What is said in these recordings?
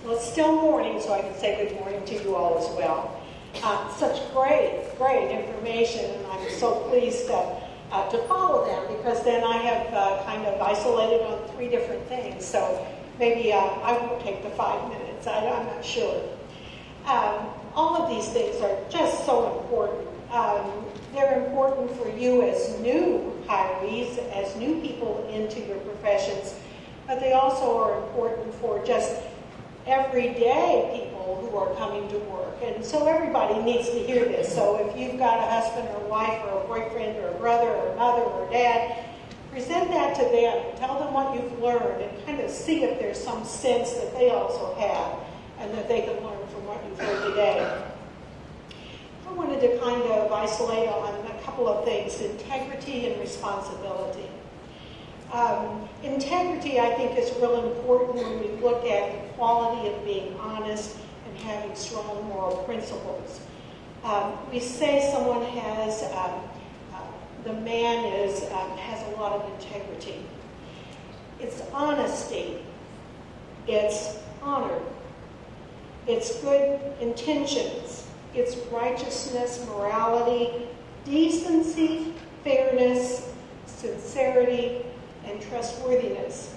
Well, it's still morning, so I can say good morning to you all as well. Such great information, and I'm so pleased to follow them, because then I have kind of isolated on 3 different things. So maybe I won't take the 5 minutes. I'm not sure. All of these things are just so important. They're important for you as new hirees, as new people into your professions, but they also are important for just everyday people who are coming to work. And so everybody needs to hear this. So if you've got a husband or wife or a boyfriend or a brother or a mother or a dad, present that to them. Tell them what you've learned and kind of see if there's some sense that they also have and that they can learn from what you've heard today. I wanted to kind of isolate on a couple of things: integrity and responsibility. Integrity, I think, is real important when we look at the quality of being honest and having strong moral principles. We say someone has, the man has a lot of integrity. It's honesty. It's honor. It's good intentions. It's righteousness, morality, decency, fairness, sincerity, and trustworthiness.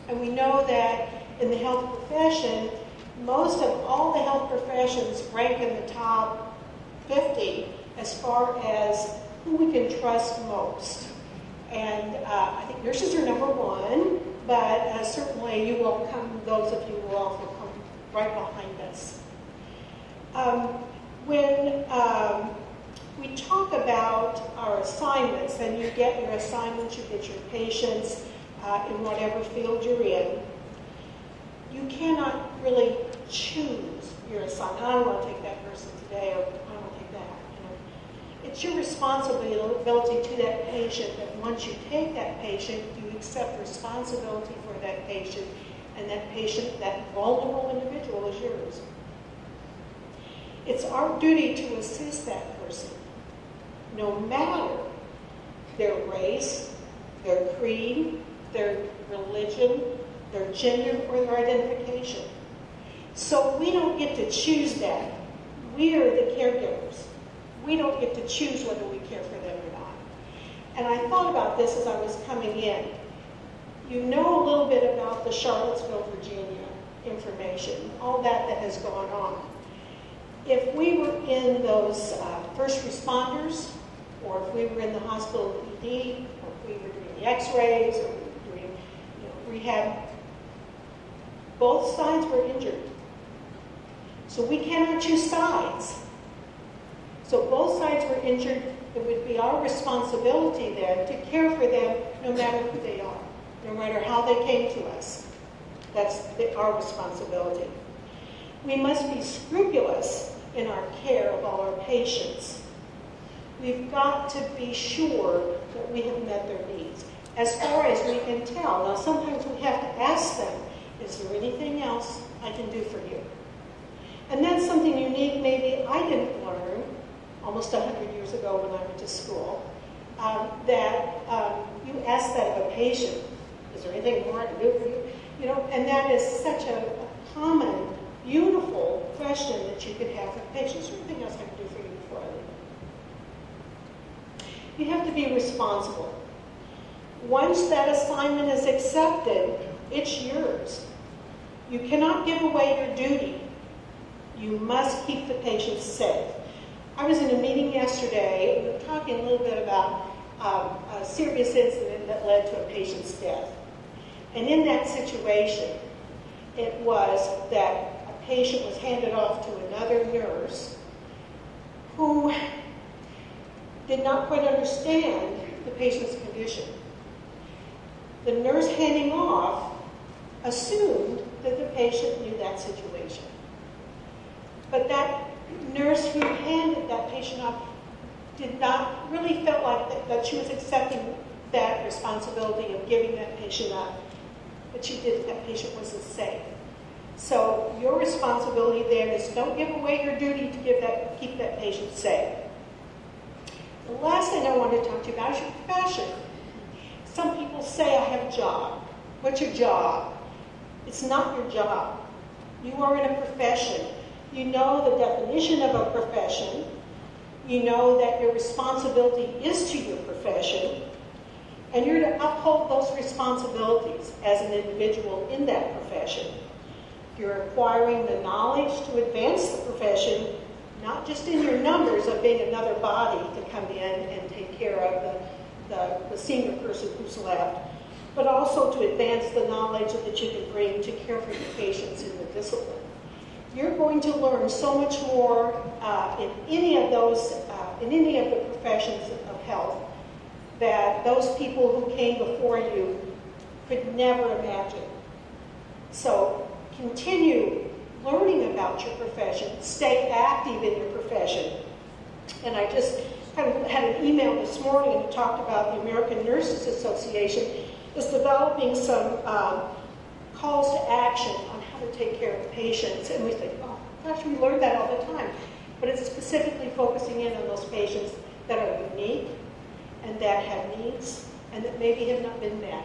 And we know that in the health profession, most of all the health professions rank in the top 50 as far as who we can trust most. And I think nurses are number 1, but certainly you will come, those of you will also come right behind us. When we talk about our assignments, and you get your assignments, you get your patients in whatever field you're in, you cannot really choose your assignment. I don't want to take that person today, or I don't want to take that. It's your responsibility to that patient that once you take that patient, you accept responsibility for that patient, and that patient, that vulnerable individual, is yours. It's our duty to assist that person, no matter their race, their creed, their religion, their gender, or their identification. So we don't get to choose that. We are the caregivers. We don't get to choose whether we care for them or not. And I thought about this as I was coming in. You know a little bit about the Charlottesville, Virginia information, all that has gone on. If we were in those first responders, or if we were in the hospital ED, or if we were doing the x-rays, or we were doing rehab, both sides were injured. So we cannot choose sides. So both sides were injured. It would be our responsibility then to care for them no matter who they are, no matter how they came to us. That's our responsibility. We must be scrupulous in our care of all our patients. We've got to be sure that we have met their needs, as far as we can tell. Now, sometimes we have to ask them, is there anything else I can do for you? And that's something unique maybe I didn't learn almost 100 years ago when I went to school, that you ask that of a patient, is there anything more I can do for you? You know, and that is such a common, beautiful question that you could have for patients. Is there anything else I can do for you before I leave? You have to be responsible. Once that assignment is accepted, it's yours. You cannot give away your duty. You must keep the patient safe. I was in a meeting yesterday, and we were talking a little bit about a serious incident that led to a patient's death. And in that situation, it was that a patient was handed off to another nurse who did not quite understand the patient's condition. The nurse handing off assumed that the patient knew that situation. But that nurse who handed that patient off did not really feel like that she was accepting that responsibility of giving that patient up. But she did, that patient wasn't safe. So your responsibility then is don't give away your duty to keep that patient safe. The last thing I want to talk to you about is your profession. Some people say, I have a job. What's your job? It's not your job. You are in a profession. You know the definition of a profession. You know that your responsibility is to your profession, and you're to uphold those responsibilities as an individual in that profession. You're acquiring the knowledge to advance the profession, not just in your numbers of being another body to come in and take care of the senior person who's left, but also to advance the knowledge that you can bring to care for your patients in the discipline. You're going to learn so much more in any of the professions of health that those people who came before you could never imagine. So continue learning about your profession. Stay active in your profession. And I just had an email this morning that talked about the American Nurses Association is developing some calls to action on how to take care of patients. And we think, oh gosh, we learn that all the time. But it's specifically focusing in on those patients that are unique and that have needs and that maybe have not been met.